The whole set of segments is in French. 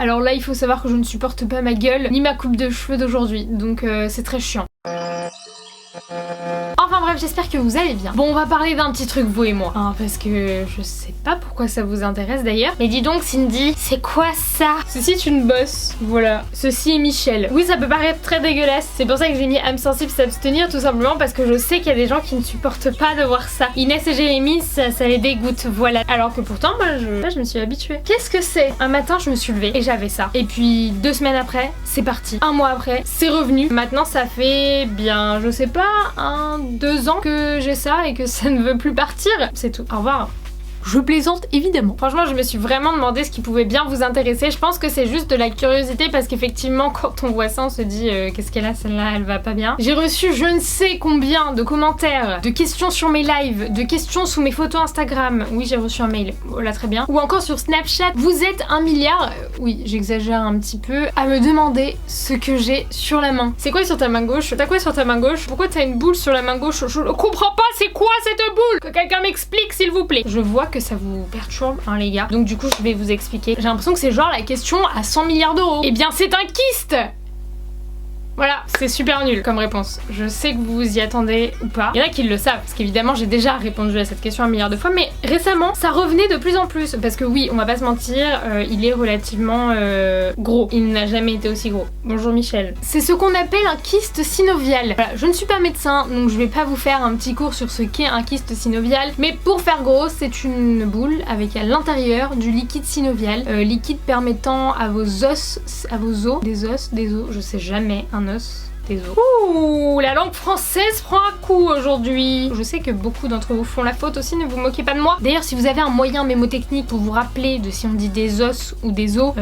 Alors là il faut savoir que je ne supporte pas ma gueule ni ma coupe de cheveux d'aujourd'hui, donc c'est très chiant. Enfin bref, j'espère que vous allez bien. Bon, on va parler d'un petit truc, vous et moi, hein, parce que je sais pas pourquoi ça vous intéresse d'ailleurs. Mais dis donc Cindy, c'est quoi ça? Ceci est une bosse, voilà. Ceci est Michel. Oui, ça peut paraître très dégueulasse, c'est pour ça que j'ai mis âme sensible s'abstenir, tout simplement parce que je sais qu'il y a des gens qui ne supportent pas de voir ça. Inès et Jérémy, ça les dégoûte, voilà. Alors que pourtant, moi, je me suis habituée. Qu'est-ce que c'est? Un matin, je me suis levée et j'avais ça. Et puis 2 semaines après, c'est parti. 1 mois après, c'est revenu. Maintenant, ça fait bien, je sais pas, 2 ans que j'ai ça et que ça ne veut plus partir. C'est tout. Au revoir. Je plaisante évidemment. Franchement, je me suis vraiment demandé ce qui pouvait bien vous intéresser. Je pense que c'est juste de la curiosité parce qu'effectivement, quand on voit ça, on se dit qu'est-ce qu'elle a celle-là, elle va pas bien. J'ai reçu je ne sais combien de commentaires, de questions sur mes lives, de questions sous mes photos Instagram. Oui, j'ai reçu un mail. Voilà, très bien. Ou encore sur Snapchat. Vous êtes 1 milliard, oui, j'exagère un petit peu, à me demander ce que j'ai sur la main. C'est quoi sur ta main gauche? T'as quoi sur ta main gauche? Pourquoi t'as une boule sur la main gauche? Je comprends pas, c'est quoi cette boule? Que quelqu'un m'explique s'il vous plaît. Je vois que ça vous perturbe, hein les gars. Donc du coup, je vais vous expliquer. J'ai l'impression que c'est genre la question à 100 milliards d'euros. Eh bien, c'est un kyste! Voilà, c'est super nul comme réponse. Je sais que vous vous y attendez ou pas. Il y en a qui le savent, parce qu'évidemment j'ai déjà répondu à cette question 1 milliard de fois, mais récemment ça revenait de plus en plus. Parce que oui, on va pas se mentir, il est relativement gros. Il n'a jamais été aussi gros. Bonjour Michel. C'est ce qu'on appelle un kyste synovial. Voilà, je ne suis pas médecin, donc je vais pas vous faire un petit cours sur ce qu'est un kyste synovial. Mais pour faire gros, c'est une boule avec à l'intérieur du liquide synovial. Liquide permettant à vos os, des os, je sais jamais, un os, des os. Ouh, la langue française prend un coup aujourd'hui. Je sais que beaucoup d'entre vous font la faute aussi, ne vous moquez pas de moi. D'ailleurs, si vous avez un moyen mémotechnique pour vous rappeler de si on dit des os ou des os,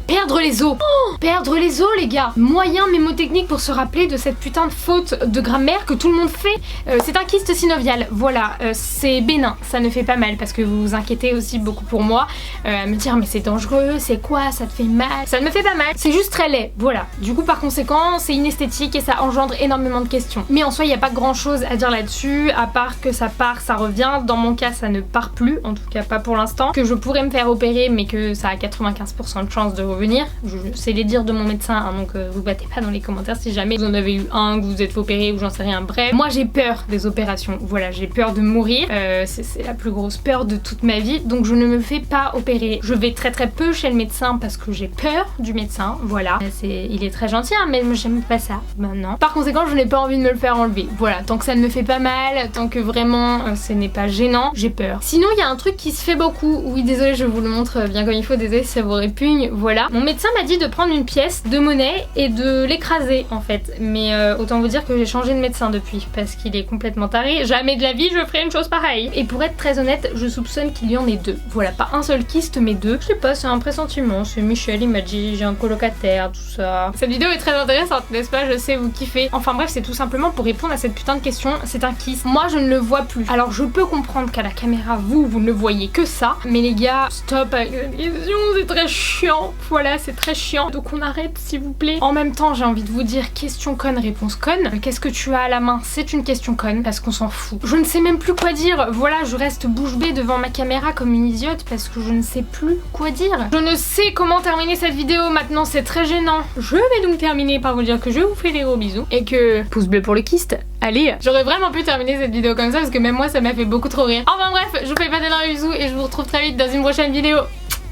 perdre les os. Oh, perdre les os, les gars. Moyen mémotechnique pour se rappeler de cette putain de faute de grammaire que tout le monde fait. C'est un kyste synovial. Voilà, c'est bénin. Ça ne fait pas mal parce que vous vous inquiétez aussi beaucoup pour moi. À me dire, mais c'est dangereux, c'est quoi, ça te fait mal. Ça ne me fait pas mal. C'est juste très laid. Voilà. Du coup, par conséquent, c'est inesthétique et ça engendre énormément de questions. Mais en soi, il n'y a pas grand chose à dire là-dessus, à part que ça part, ça revient. Dans mon cas, ça ne part plus, en tout cas pas pour l'instant. Que je pourrais me faire opérer, mais que ça a 95% de chance de revenir. Je sais les dire de mon médecin, hein, donc vous battez pas dans les commentaires si jamais vous en avez eu un, que vous êtes opéré ou j'en sais rien. Bref, moi j'ai peur des opérations. Voilà, j'ai peur de mourir. C'est la plus grosse peur de toute ma vie, donc je ne me fais pas opérer. Je vais très peu chez le médecin parce que j'ai peur du médecin. Voilà, il est très gentil, hein, mais j'aime pas ça. Non. Par conséquent, je n'ai pas envie de me le faire enlever. Voilà, tant que ça ne me fait pas mal, tant que vraiment ce n'est pas gênant, j'ai peur. Sinon, il y a un truc qui se fait beaucoup. Oui, désolé, je vous le montre bien comme il faut, désolé si ça vous répugne. Voilà. Mon médecin m'a dit de prendre une pièce de monnaie et de l'écraser en fait. Mais autant vous dire que j'ai changé de médecin depuis parce qu'il est complètement taré. Jamais de la vie je ferai une chose pareille. Et pour être très honnête, je soupçonne qu'il y en ait 2. Voilà, pas un seul kyste mais 2. Je sais pas, c'est un pressentiment. C'est Michel, il m'a dit j'ai un colocataire, tout ça. Cette vidéo est très intéressante, n'est-ce pas? Je sais, vous kiffez. Enfin bref, c'est tout simplement pour répondre à cette putain de question. C'est un kyste. Moi, je ne le vois plus. Alors, je peux comprendre qu'à la caméra, vous ne voyez que ça. Mais les gars, stop avec cette question. C'est très chiant. Voilà, c'est très chiant. Donc, on arrête, s'il vous plaît. En même temps, j'ai envie de vous dire question conne, réponse conne. Qu'est-ce que tu as à la main? C'est une question conne parce qu'on s'en fout. Je ne sais même plus quoi dire. Voilà, je reste bouche bée devant ma caméra comme une idiote parce que je ne sais plus quoi dire. Je ne sais comment terminer cette vidéo maintenant. C'est très gênant. Je vais donc terminer par vous dire que je vous fais des gros bisous et que pouce bleu pour le kyste. Allez, j'aurais vraiment pu terminer cette vidéo comme ça parce que même moi ça m'a fait beaucoup trop rire. Enfin bref, je vous fais pas d'énormes bisous et je vous retrouve très vite dans une prochaine vidéo.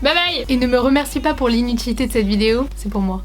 Bye bye. Et ne me remercie pas pour l'inutilité de cette vidéo, c'est pour moi.